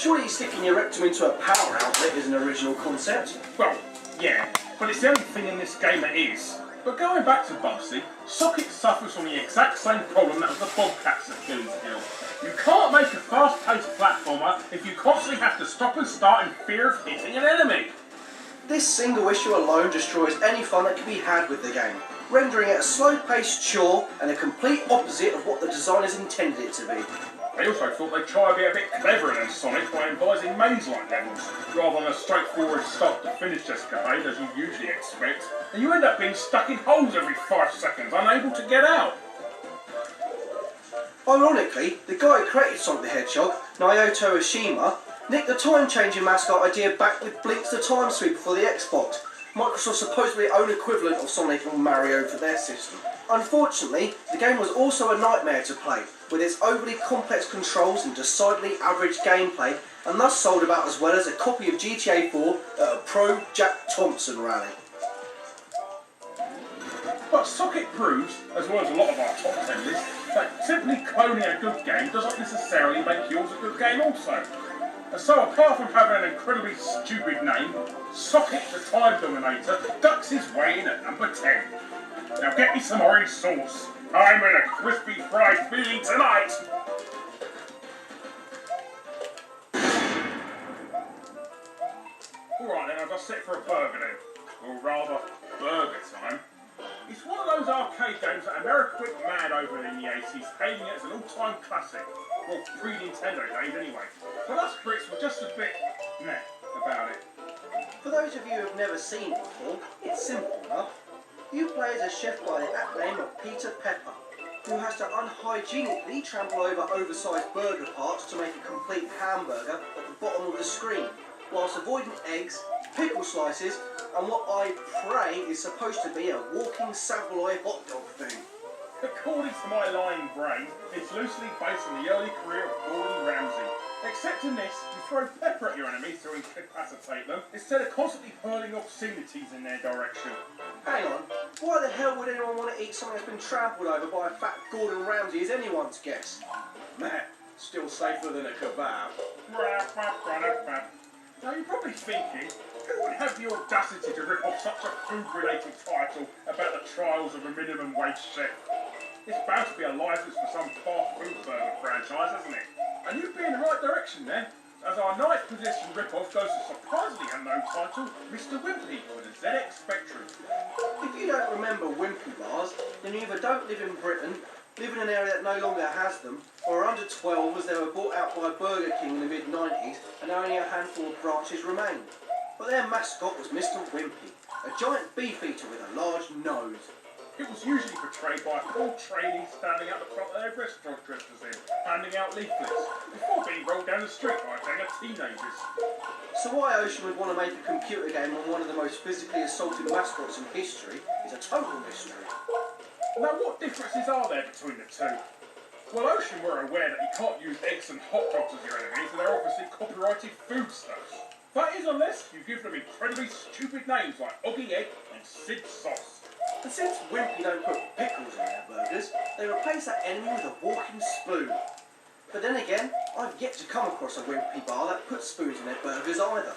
Surely sticking your rectum into a power outlet is an original concept. Well, yeah, but it's the only thing in this game that is. But going back to Bugsy, Socket suffers from the exact same problem that was the Bobcats Achilles heel. You can't make a fast-paced platformer if you constantly have to stop and start in fear of hitting an enemy. This single issue alone destroys any fun that can be had with the game, rendering it a slow-paced chore and a complete opposite of what the designers intended it to be. They also thought they'd try to be a bit cleverer than Sonic by invising maze-like levels, rather than a straightforward start-to-finish escapade as you usually expect, and you end up being stuck in holes every 5 seconds, unable to get out. Ironically, the guy who created Sonic the Hedgehog, Naoto Oshima, nicked the time-changing mascot idea back with Blinx the Time Sweeper for the Xbox, Microsoft's supposedly own equivalent of Sonic or Mario for their system. Unfortunately, the game was also a nightmare to play, with its overly complex controls and decidedly average gameplay, and thus sold about as well as a copy of GTA 4 at a pro Jack Thompson rally. But Socket proves, as well as a lot of our top 10 lists, that simply cloning a good game doesn't necessarily make yours a good game also. And so apart from having an incredibly stupid name, Socket the Time Dominator ducks his way in at number 10. Now get me some orange sauce. I'm in a crispy fried feeling tonight. Alright then, I've just set for a burger then. Or rather, burger time. It's one of those arcade games that America went mad over in the 80s, hailing it as an all-time classic. Well, pre-Nintendo days anyway. But us Brits were just a bit meh about it. For those of you who have never seen it before, it's simple enough. You play as a chef by the apt name of Peter Pepper, who has to unhygienically trample over oversized burger parts to make a complete hamburger at the bottom of the screen, whilst avoiding eggs, pickle slices, and what I pray is supposed to be a walking Savoy hot dog thing. According to my lying brain, it's loosely based on the early career of Gordon Ramsay. Except in this, you throw pepper at your enemies to incapacitate them, instead of constantly hurling obscenities in their direction. Hang on, why the hell would anyone want to eat something that's been trampled over by a fat Gordon Ramsay is anyone's guess? Meh, still safer than a kebab. Now you're probably thinking, who would have the audacity to rip off such a food-related title about the trials of a minimum wage chef? It's bound to be a license for some fast food burger franchise, isn't it? And you'd be in the right direction there, as our ninth position rip-off goes to surprisingly unknown title, Mr. Wimpy for the ZX Spectrum. If you don't remember Wimpy bars, then you either don't live in Britain, live in an area that no longer has them, or are under 12 as they were bought out by Burger King in the mid-90s and only a handful of branches remain. But their mascot was Mr. Wimpy, a giant beefeater with a large nose. It was usually portrayed by a poor trainee standing at the front of their restaurant dressed as him, handing out leaflets, before being rolled down the street by a gang of teenagers. So why Ocean would want to make a computer game on one of the most physically assaulting mascots in history is a total mystery. Now what differences are there between the two? Well, Ocean were aware that you can't use eggs and hot dogs as your enemies, so they're obviously copyrighted foodstuffs. That is unless you give them incredibly stupid names like Oggy Egg and Sid Sauce. And since Wimpy don't put pickles in their burgers, they replace that enemy with a walking spoon. But then again, I've yet to come across a Wimpy bar that puts spoons in their burgers either.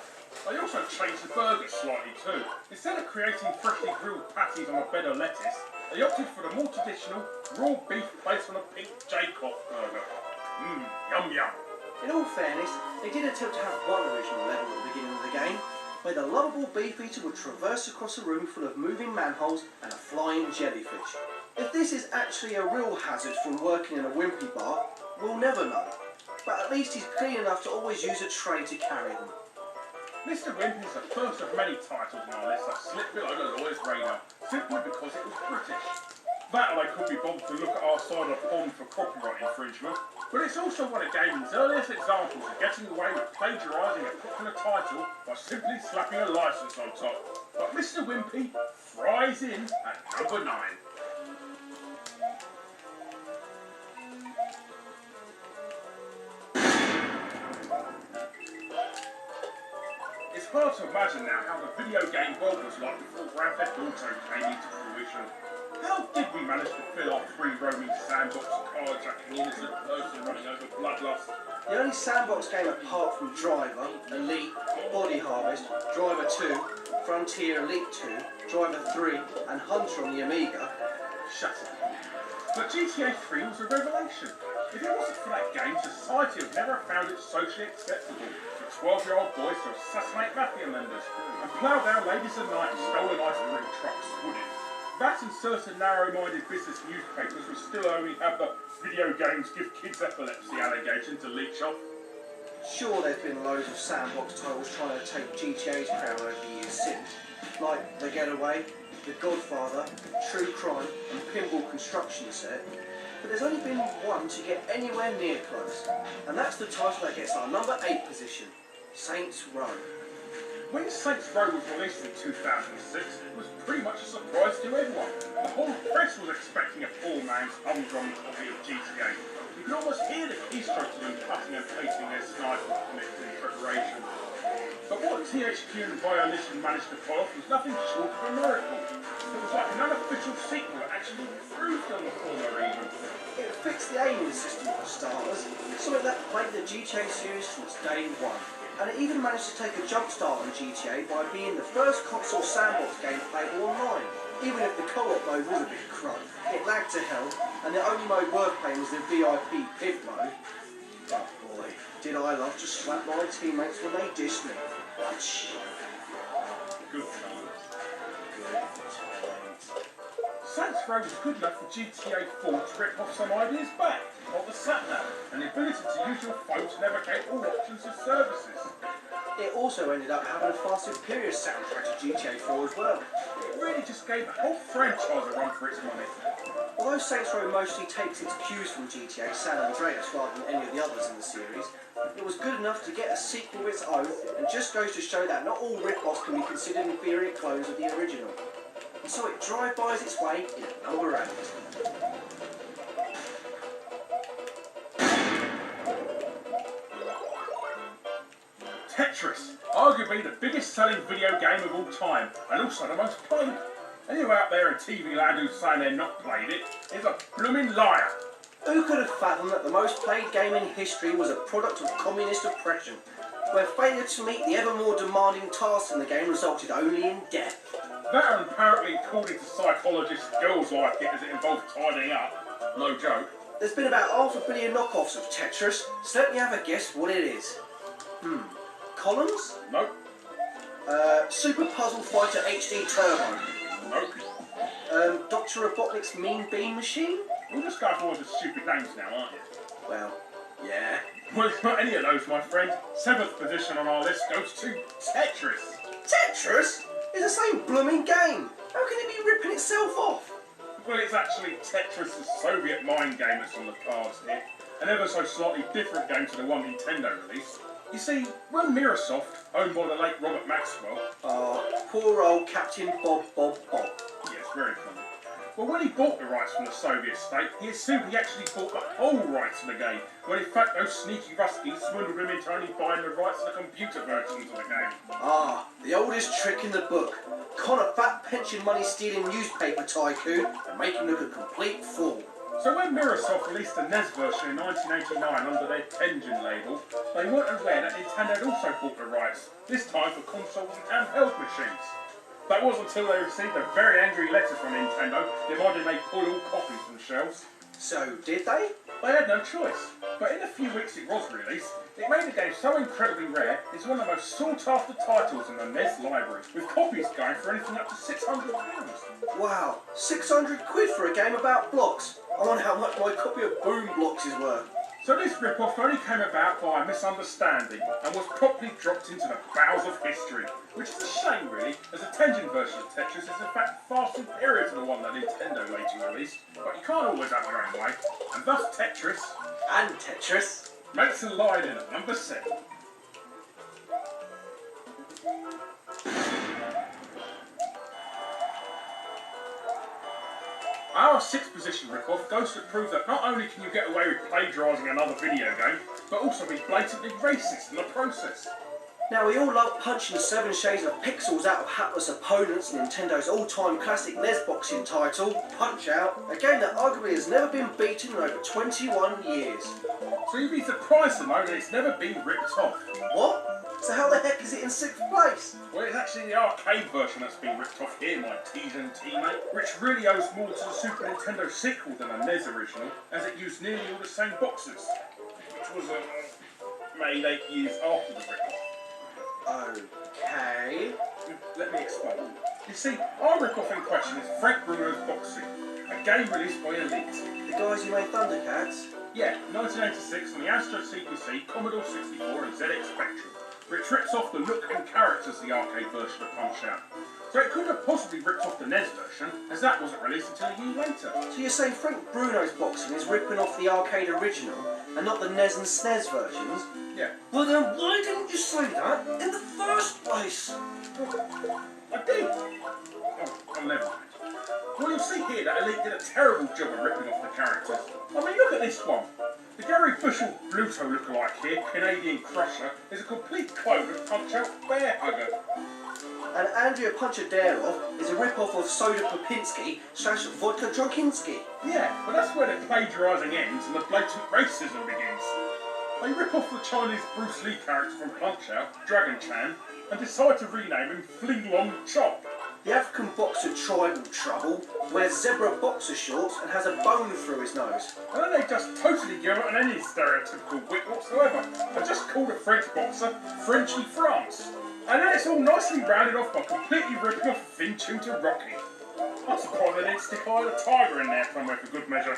They also changed the burgers slightly too. Instead of creating freshly grilled patties on a bed of lettuce, they opted for the more traditional raw beef based on a pink Jacob burger. Yum yum. In all fairness, they did attempt to have one original level at the beginning of the game, where the lovable beefeater would traverse across a room full of moving manholes and a flying jellyfish. If this is actually a real hazard from working in a Wimpy bar, we'll never know. But at least he's clean enough to always use a tray to carry them. Mr. Wimpy is the first of many titles on our list that slipped below the lawyer's radar, simply because it was British. That they could be bothered to look at our side of the pond for copyright infringement, but it's also one of gaming's earliest examples of getting away with plagiarising a popular title by simply slapping a licence on top. But Mr. Wimpy fries in at number 9. It's hard to imagine now how the video game world was like before Grand Theft Auto came into fruition. How did we manage to fill our free roaming sandbox carjacking innocent person running over bloodlust? The only sandbox game apart from Driver, Elite, Body Harvest, Driver 2, Frontier Elite 2, Driver 3 and Hunter on the Amiga. Shut up. But GTA 3 was a revelation. If it wasn't for that game, society would never have found it socially acceptable for 12-year-old boys to assassinate mafia members and plough down ladies at night in stolen ice cream trucks, would it? That and certain narrow-minded business newspapers would still only have the video games give kids epilepsy allegation to leech off. Sure, there's been loads of sandbox titles trying to take GTA's crown over the years since, like The Getaway, The Godfather, True Crime and Pinball Construction Set, but there's only been one to get anywhere near close, and that's the title that gets our number 8 position, Saints Row. When Saints Row was released in 2006, it was pretty much a surprise to everyone. The whole press was expecting a poor man's humdrum copy of GTA. You could almost hear the keystrokes of them cutting and pasting their sniper commits in preparation. But what THQ and Volition managed to pull off was nothing short of a miracle. It was like an unofficial sequel that actually improved on the former even. It fixed the aiming system for starters, something that plagued the GTA series since day one. And it even managed to take a jump start on GTA by being the first console sandbox game playable online. Even if the co-op mode was a bit crud, it lagged to hell, and the only mode worth playing was the VIP pimp mode. Oh boy, did I love to slap my teammates when they dissed me. Good times. Saints Row was good enough for GTA 4 to rip off some ideas back, like the sat-nav and the ability to use your phone to navigate all options of services. It also ended up having a far superior soundtrack to GTA 4 as well. It really just gave the whole franchise a run for its money. Although Saints Row mostly takes its cues from GTA San Andreas rather than any of the others in the series, it was good enough to get a sequel of its own, and just goes to show that not all rip-offs can be considered inferior clones of the original. And so it drive-bys its way in at number 8. Tetris, arguably the biggest selling video game of all time, and also the most played. Anyone out there in TV land who's saying they're not played it is a blooming liar. Who could have fathomed that the most played game in history was a product of communist oppression, where failure to meet the ever more demanding tasks in the game resulted only in death? That, and apparently, according to psychologists, girls like it as it involved tidying up. No joke. There's been about 500 million knockoffs of Tetris, so let me have a guess what it is. Columns? Nope. Super Puzzle Fighter HD Turbo. Nope. Dr. Robotnik's Mean Bean Machine? You're just going for all the stupid names now, aren't you? Well, yeah. Well, it's not any of those, my friend. 7th position on our list goes to Tetris. Tetris? It's the same blooming game. How can it be ripping itself off? Well, it's actually Tetris, the Soviet mind game that's on the cards here. An ever so slightly different game to the one Nintendo released. You see, when Microsoft, owned by the late Robert Maxwell... poor old Captain Bob. Yes, very funny. Well, when he bought the rights from the Soviet state, he assumed he actually bought the whole rights to the game, when in fact those sneaky Ruskies swindled him into only buying the rights to the computer versions of the game. The oldest trick in the book. Con a fat pension money stealing newspaper tycoon and make him look a complete fool. So when Microsoft released the NES version in 1989 under their Tengen label, they weren't aware that Nintendo had also bought the rights, this time for consoles and handheld machines. That wasn't until they received a very angry letter from Nintendo demanding they pull all copies from shelves. So, did they? They had no choice, but in the few weeks it was released, it made the game so incredibly rare, it's one of the most sought-after titles in the NES library, with copies going for anything up to £600. Wow, 600 quid for a game about blocks. I wonder how much my copy of Boom Blocks is worth. So this rip-off only came about by a misunderstanding and was promptly dropped into the bowels of history, which is a shame really, as the Tengen version of Tetris is in fact far superior to the one that Nintendo later released, but you can't always have your own way, and thus Tetris, And Tetris, makes a line in at number 7. Our 6th position rip-off goes to prove that not only can you get away with plagiarising another video game, but also be blatantly racist in the process. Now, we all love punching 7 shades of pixels out of hapless opponents in Nintendo's all-time classic NES boxing title, Punch-Out!, a game that arguably has never been beaten in over 21 years. So you'd be surprised to know that it's never been ripped off. What? So how the heck is it in 6th place? Well, it's actually the arcade version that's been ripped off here, my TNT mate, which really owes more to the Super Nintendo sequel than a NES original, as it used nearly all the same boxes, which was made 8 years after the rip-off. Okay. Let me explain. You see, our rip-off in question is Frank Bruno's Boxing, a game released by Elite. The guys who made Thundercats? Yeah, 1986 on the Astro CPC, Commodore 64 and ZX Spectrum, which rips off the look and characters of the arcade version of Punch-Out! So it couldn't have possibly ripped off the NES version, as that wasn't released until a year later. So you're saying Frank Bruno's Boxing is ripping off the arcade original and not the NES and SNES versions? Yeah. Well then why didn't you say that in the first place? I did! Oh, never mind. Well, you'll see here that Elite did a terrible job of ripping off the characters. I mean, look at this one. The Gary Bushell Bluto lookalike here, Canadian Crusher, is a complete clone of Punch-Out! Bear Hugger. And Andrea Punchadarov is a rip-off of Soda Popinski / Vodka Drunkinski. Yeah, but that's where the plagiarising ends and the blatant racism begins. They rip off the Chinese Bruce Lee character from Punch-Out!, Dragon Chan, and decide to rename him Fling Long Chop. The African boxer Tribal Trouble wears zebra boxer shorts and has a bone through his nose. And then they just totally give up on any stereotypical wit whatsoever, and just call the French boxer Frenchy France. And then it's all nicely rounded off by completely ripping off Fin Tutor Rocky. I'm surprised they didn't stick Eye of the Tiger in there somewhere for good measure.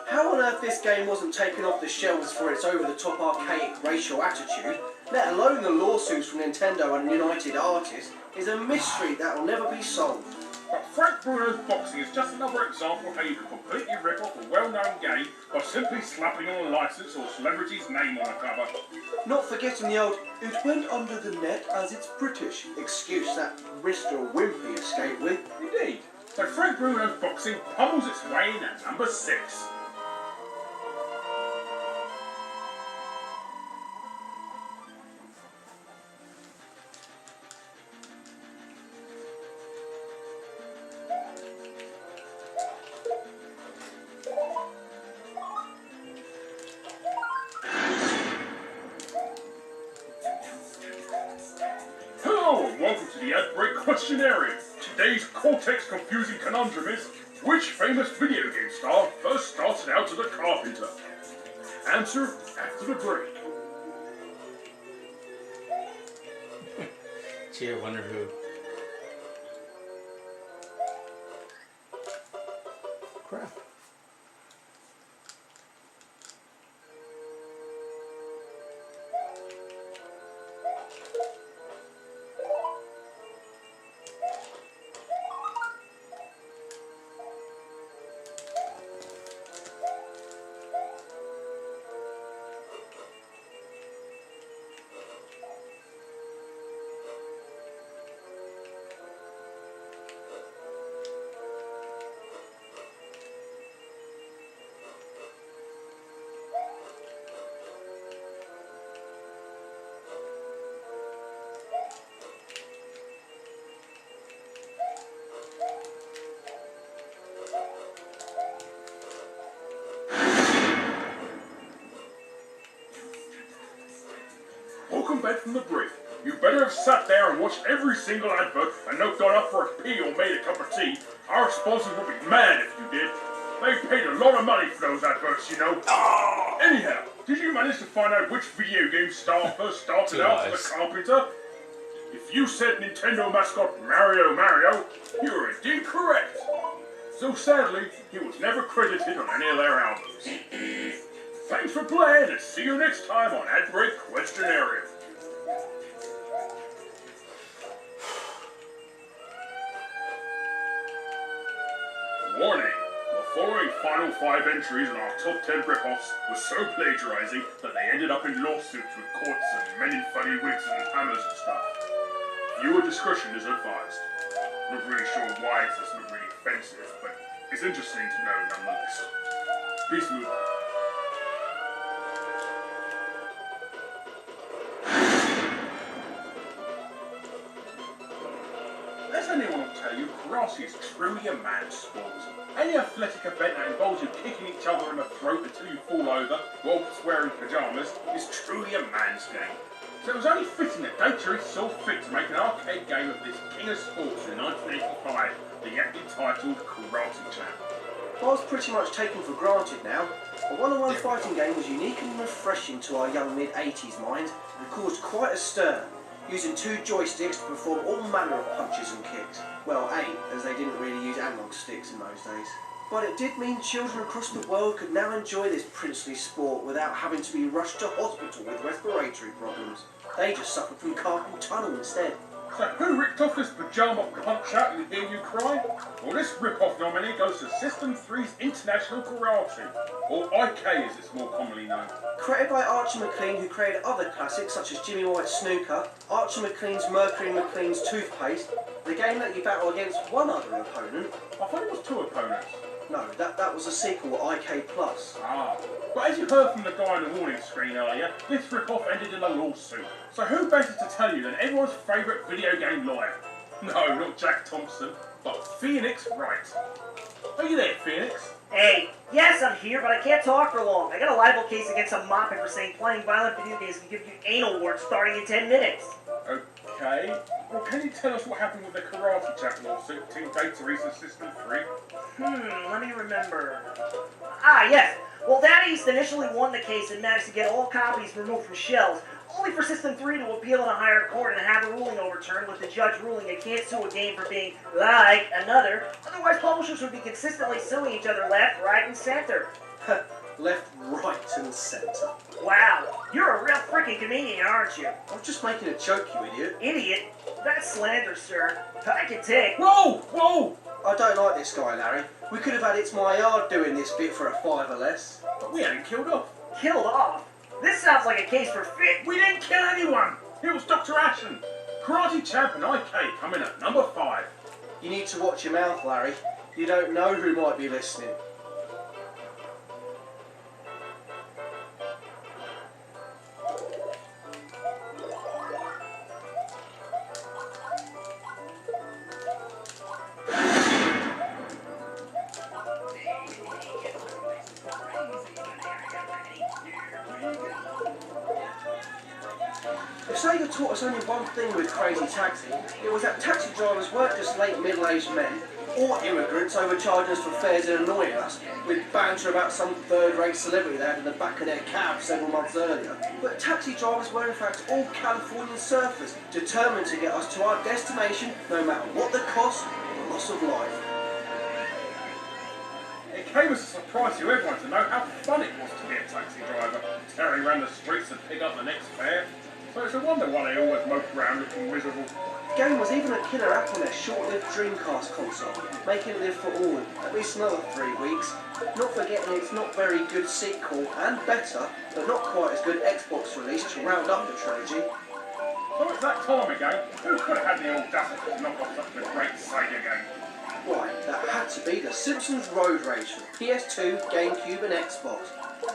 How on earth this game wasn't taken off the shelves for its over-the-top archaic racial attitude, let alone the lawsuits from Nintendo and United Artists, is a mystery that will never be solved. But Frank Bruno's Boxing is just another example of how you can completely rip off a well-known game by simply slapping on a license or celebrity's name on the cover. Not forgetting the old, it went under the net as it's British excuse that Mr. Wimpy escaped with. Indeed. So Frank Bruno's Boxing pummels its way in at number 6. Hello and welcome to the Outbreak Questionarium. Today's Cortex confusing conundrum is, which famous video game star first started out as a carpenter? Answer after the break. Gee, I wonder who. Crap. Welcome back from the break. You better have sat there and watched every single advert and not got up for a pee or made a cup of tea. Our sponsors will be mad if you did. They paid a lot of money for those adverts, you know. Anyhow, did you manage to find out which video game star first started out as a carpenter? If you said Nintendo mascot Mario, you were indeed correct. So sadly, he was never credited on any of their albums. Thanks for playing, and see you next time on Outbreak Questionarium. Warning! The following final 5 entries in our top 10 rip-offs were so plagiarizing that they ended up in lawsuits with courts and men in funny wigs and hammers and stuff. Viewer discretion is advised. Not really sure why it's not really offensive, but it's interesting to know nonetheless. Please move on. tell you, karate is truly a man's sport. Any athletic event that involves you kicking each other in the throat until you fall over, whilst wearing pyjamas, is truly a man's game. So it was only fitting that Data saw fit to make an arcade game of this king of sports in 1985, the yet entitled Karate Champ. I was pretty much taken for granted now. A one-on-one fighting game was unique and refreshing to our young mid-80s minds and caused quite a stir, using 2 joysticks to perform all manner of punches and kicks. Well, 8, as they didn't really use analog sticks in those days. But it did mean children across the world could now enjoy this princely sport without having to be rushed to hospital with respiratory problems. They just suffered from carpal tunnel instead. So who ripped off this pyjama punch out and hear you cry? Well, this rip-off nominee goes to System 3's International Karate, or IK as it's more commonly known. Created by Archie McLean, who created other classics such as Jimmy White's Snooker, Archie McLean's Mercury McLean's Toothpaste, the game that you battle against one other opponent. I thought it was 2 opponents. No, that was a sequel, IK Plus. Ah, but as you heard from the guy on the warning screen earlier, this rip-off ended in a lawsuit. So who better to tell you than everyone's favourite video game lawyer? No, not Jack Thompson, but Phoenix Wright. Are you there, Phoenix? Hey, yes, I'm here, but I can't talk for long. I got a libel case against some mopping for saying playing violent video games can give you anal warts starting in 10 minutes. Okay. Well, can you tell us what happened with the Karate Champ lawsuit between Data East and System 3? Let me remember. Ah, yes. Well, Data East initially won the case and managed to get all copies removed from shelves, only for System 3 to appeal in a higher court and have a ruling overturned, with the judge ruling it can't sue a game for being like another. Otherwise, publishers would be consistently suing each other left, right, and center. Left, right and centre. Wow, you're a real freaking comedian, aren't you? I was just making a joke, you idiot. Idiot? That's slander, sir. I can take. Whoa! Whoa! I don't like this guy, Larry. We could have had It's My Yard doing this bit for a $5 or less. But we hadn't killed off. Killed off? This sounds like a case for fit. We didn't kill anyone! It was Dr. Ashen. Karate Champ and IK come in at number 5. You need to watch your mouth, Larry. You don't know who might be listening. If Sega taught us only one thing with Crazy Taxi, it was that taxi drivers weren't just late middle-aged men or immigrants overcharging us for fares and annoying us with banter about some third-rate celebrity they had in the back of their cab several months earlier. But taxi drivers were in fact all Californian surfers, determined to get us to our destination no matter what the cost or loss of life. It came as a surprise to everyone to know how fun it was to be a taxi driver, tearing around the streets to pick up the next fare. So it's a wonder why they always mope around looking miserable. The game was even a killer app on their short-lived Dreamcast console, making it live for all, at least another 3 weeks. Not forgetting its not very good sequel, and better, but not quite as good Xbox release to round up the trilogy. So it's that time again. Who could have had the audacity to knock off such a great Sega game? Why, that had to be The Simpsons Road Rage for PS2, GameCube and Xbox.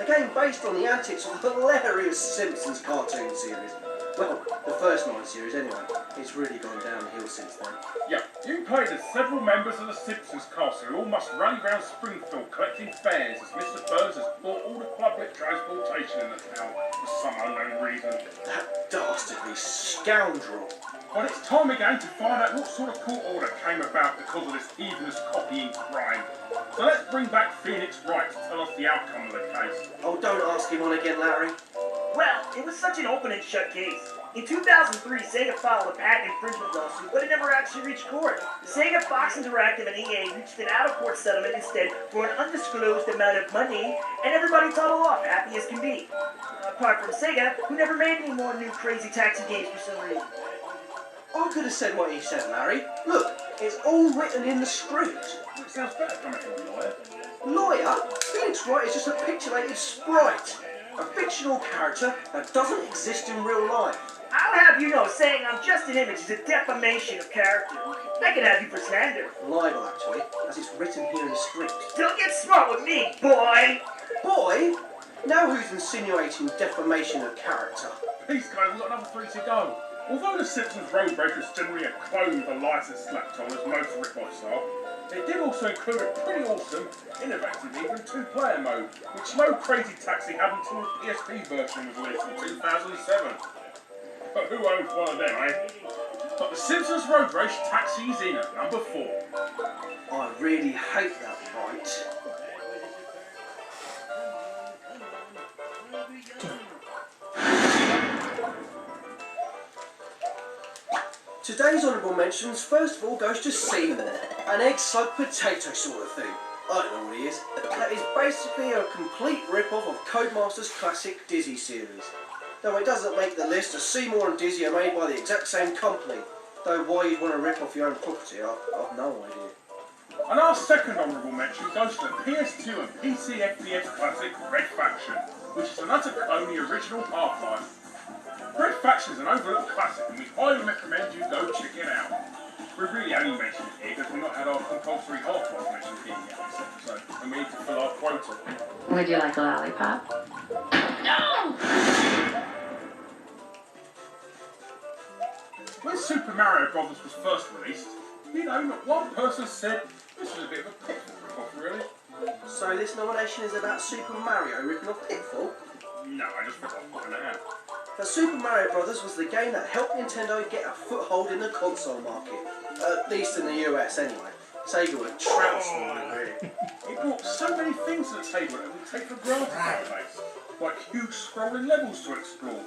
A game based on the antics of the hilarious Simpsons cartoon series. Well, the first 9 series anyway. It's really gone downhill since then. Yeah, you played as several members of the Simpsons cast who all must rally round Springfield collecting fares as Mr. Burns has bought all the public transportation in the town for some unknown reason. That dastardly scoundrel. But it's time again to find out what sort of court order came about because of this heathenous copying crime. So let's bring back Phoenix Wright to tell us the outcome of the case. Oh, don't ask him on again, Larry. Well, it was such an open and shut case. In 2003, Sega filed a patent infringement lawsuit, but it never actually reached court. Sega, Fox Interactive, and EA reached an out-of-court settlement instead for an undisclosed amount of money, and everybody toddled off, happy as can be. Apart from Sega, who never made any more new crazy taxi games for some reason. I could have said what he said, Larry. Look, it's all written in the script. It sounds better coming from a lawyer. Lawyer? Phoenix Wright is just a pixelated sprite. A fictional character that doesn't exist in real life. I'll have you know, saying I'm just an image is a defamation of character. I could have you for slander. Libel, actually, as it's written here in the script. Don't get smart with me, boy! Boy? Now who's insinuating defamation of character? Peace, guys, we've got another 3 to go. Although the Simpsons Road Race was generally a clone with a license slapped on, as most rip-offs are, it did also include a pretty awesome, innovative, even two-player mode, which no Crazy Taxi had until the PSP version was released in 2007. But who owns one of them, eh? But the Simpsons Road Race Taxi's in at number 4. I really hate that right. Today's honourable mentions first of all goes to Seymour, an egg slugged potato sort of thing. I don't know what he is. That is basically a complete rip-off of Codemasters' classic Dizzy series. Though it doesn't make the list, as Seymour and Dizzy are made by the exact same company. Though why you'd want to rip off your own property, I've no idea. And our second honourable mention goes to the PS2 and PC FPS classic Red Faction, which is an utter clone of the original Half-Life. Red Faction is an overlooked classic and we highly recommend you go check it out. We really only mentioned it here because we've not had our compulsory Half-Life mentioned here yet this episode, and we need to fill our quota. Would you like a lollipop? No! When Super Mario Bros. Was first released, not one person said this was a bit of a Pitfall rip-off, really. So this nomination is about Super Mario ripping off Pitfall? No, I just forgot to find it out. But Super Mario Bros. Was the game that helped Nintendo get a foothold in the console market. At least in the US anyway. Sega were trouncing on it really. It brought so many things to the table that we take for granted nowadays, like huge scrolling levels to explore.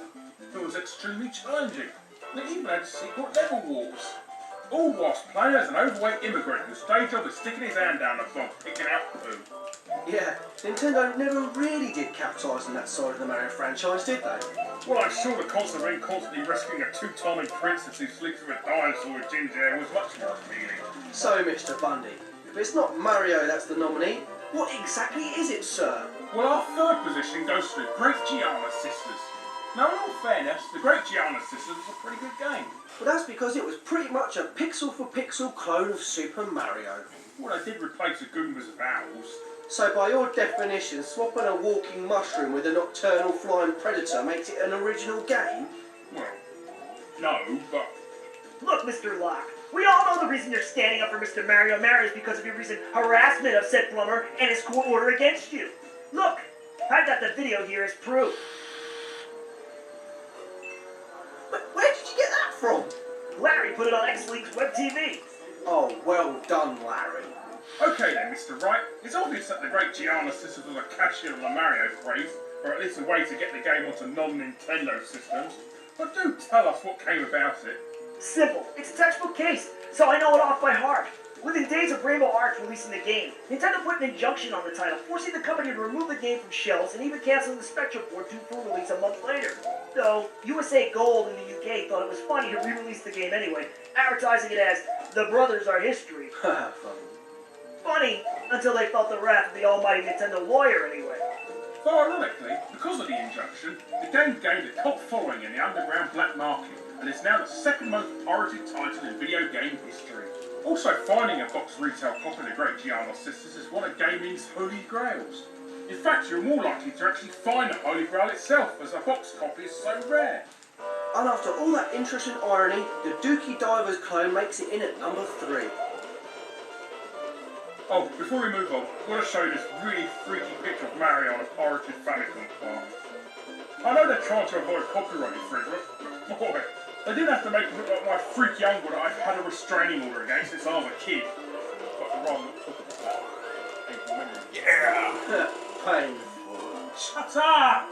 It was extremely challenging. And it even had secret level walks. All whilst playing as an overweight immigrant whose day job is sticking his hand down the bog, picking out poo. Yeah, Nintendo never really did capitalise on that side of the Mario franchise, did they? Well, I'm sure the concept of being constantly rescuing a two-timing princess who sleeps with a dinosaur with ginger hair was much more appealing. So, Mr. Bundy, if it's not Mario that's the nominee, what exactly is it, sir? Well, our third position goes to the Great Giana Sisters. Now, in all fairness, the Great Giana Sisters was a pretty good game. Well, that's because it was pretty much a pixel-for-pixel clone of Super Mario. Well, they did replace the Goombas with owls. So by your definition, swapping a walking mushroom with a nocturnal flying predator makes it an original game? Well, no, but... Look, Mr. Locke, we all know the reason you're standing up for Mr. Mario Mario is because of your recent harassment of said plumber and his court order against you. Look, I've got the video here as proof. But where did you get that from? Larry put it on X-Leaks Web TV. Oh, well done, Larry. Okay then, Mr. Wright, it's obvious that the Great Giana Sisters was a cashier of the Mario craze, or at least a way to get the game onto non-Nintendo systems. But do tell us what came about it. Simple. It's a textbook case, so I know it off by heart. Within days of Rainbow Arts releasing the game, Nintendo put an injunction on the title, forcing the company to remove the game from shelves and even canceling the Spectrum port due for release a month later. Though, USA Gold in the UK thought it was funny to re-release the game anyway, advertising it as The Brothers Are History. Funny. Funny, until they felt the wrath of the almighty Nintendo lawyer anyway. Though ironically, because of the injunction, the game gained a cult following in the underground black market, and is now the second most pirated title in video game history. Also, finding a box retail copy of the Great Giana Sisters is one of gaming's holy grails. In fact, you're more likely to actually find the Holy Grail itself, as a box copy is so rare. And after all that interest and irony, the Dookie Divers clone makes it in at number 3. Oh, before we move on, I want to show you this really freaky picture of Mario on a pirated Famicom card. I know they're trying to avoid copyright infringement, but boy, they didn't have to make it look like my freaky uncle that I've had a restraining order against since I was a kid. But I'd rather not talk about that. Painful memory. Yeah! Painful. Shut up!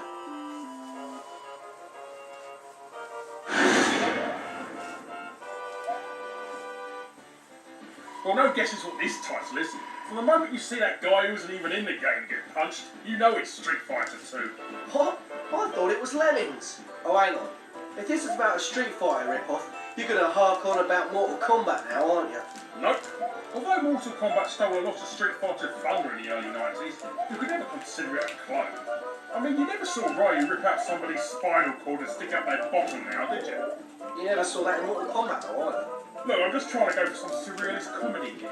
Well, no guesses what this title is. From the moment you see that guy who isn't even in the game get punched, you know it's Street Fighter 2. What? I thought it was Lemmings. Oh, hang on. If this is about a Street Fighter rip-off, you're going to hark on about Mortal Kombat now, aren't you? Nope. Although Mortal Kombat stole a lot of Street Fighter thunder in the early 90s, you could never consider it a clone. I mean, you never saw Ryu rip out somebody's spinal cord and stick out their bottom now, did you? You never saw that in Mortal Kombat, though, either. Look, I'm just trying to go for some surrealist comedy here.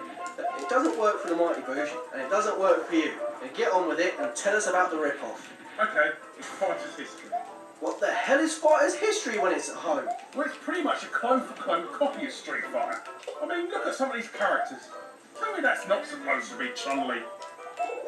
It doesn't work for the Mighty Boosh, and it doesn't work for you. Now get on with it and tell us about the rip-off. Okay, it's Fighter's history. What the hell is Fighter's history when it's at home? Well, it's pretty much a clone-for-clone copy of Street Fighter. I mean, look at some of these characters. Tell me that's not supposed to be Chun-Li.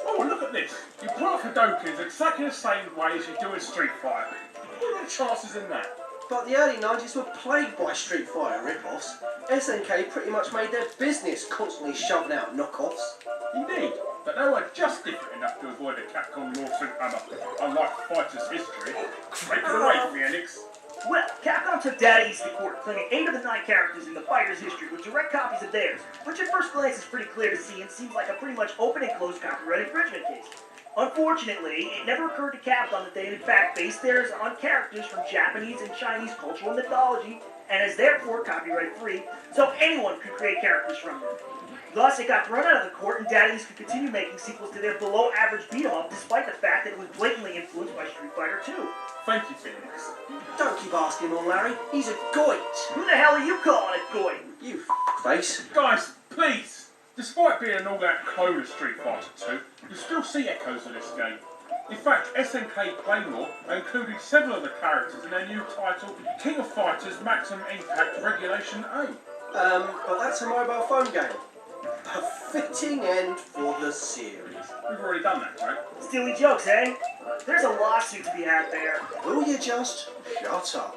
Oh, look at this. You pull off Hadokens exactly the same way as you do in Street Fighter. What are the chances in that? But the early 90s were plagued by Street Fighter rip-offs. SNK pretty much made their business constantly shoving out knockoffs. Indeed, but they were just different enough to avoid a Capcom lawsuit hammer, unlike Fighter's history. Take it away, Phoenix. Well, Capcom took data east to court, claiming 8 of the 9 characters in the fighter's history were direct copies of theirs, which at first glance is pretty clear to see and seems like a pretty much open and closed copyright infringement case. Unfortunately, it never occurred to Capcom that they had in fact based theirs on characters from Japanese and Chinese cultural mythology, and is therefore copyright free, so anyone could create characters from them. Thus, it got thrown out of the court, and Data East could continue making sequels to their below-average beat-em-up, despite the fact that it was blatantly influenced by Street Fighter II. Thank you, Phoenix. Don't keep asking on Larry, he's a goit. Who the hell are you calling a goy? You face. Guys, please! Despite being an all-out clone of Street Fighter 2, you still see echoes of this game. In fact, SNK Claymore included several of the characters in their new title, King of Fighters Maximum Impact Regulation A. But that's a mobile phone game. A fitting end for the series. We've already done that, right? Steely jokes, eh? There's a lawsuit to be had there. Will you just shut up?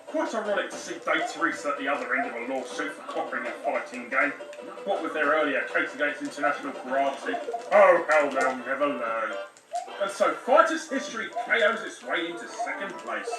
Quite ironic to see Data East at the other end of a lawsuit for copying a fighting game. What with their earlier case against international karate. Oh, hell, they'll never learn. And so Fighter's history KOs its way into second place.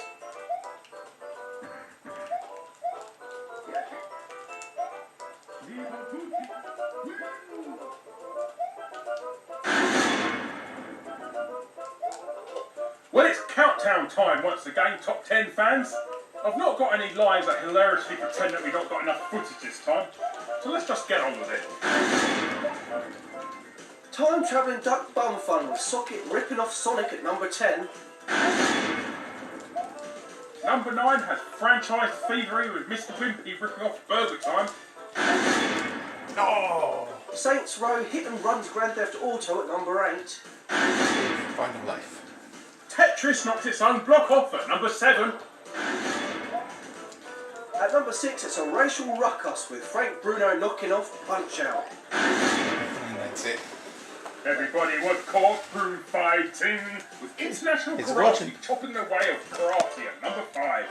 Well, it's countdown time once again, Top 10 fans. I've not got any lines that hilariously pretend that we've not got enough footage this time, so let's just get on with it. Time travelling duck bum fun with Socket ripping off Sonic at number 10. Number 9 has franchise thievery with Mr. Wimpy ripping off Burger Time. Oh! Saints Row hit and runs Grand Theft Auto at number 8. Final life. Tetris knocks its own block off at number 7. At number 6 it's a racial ruckus with Frank Bruno knocking off Punch-Out. And that's it. Everybody was caught through fighting with international It's karate watching. topping the way of karate at number 5.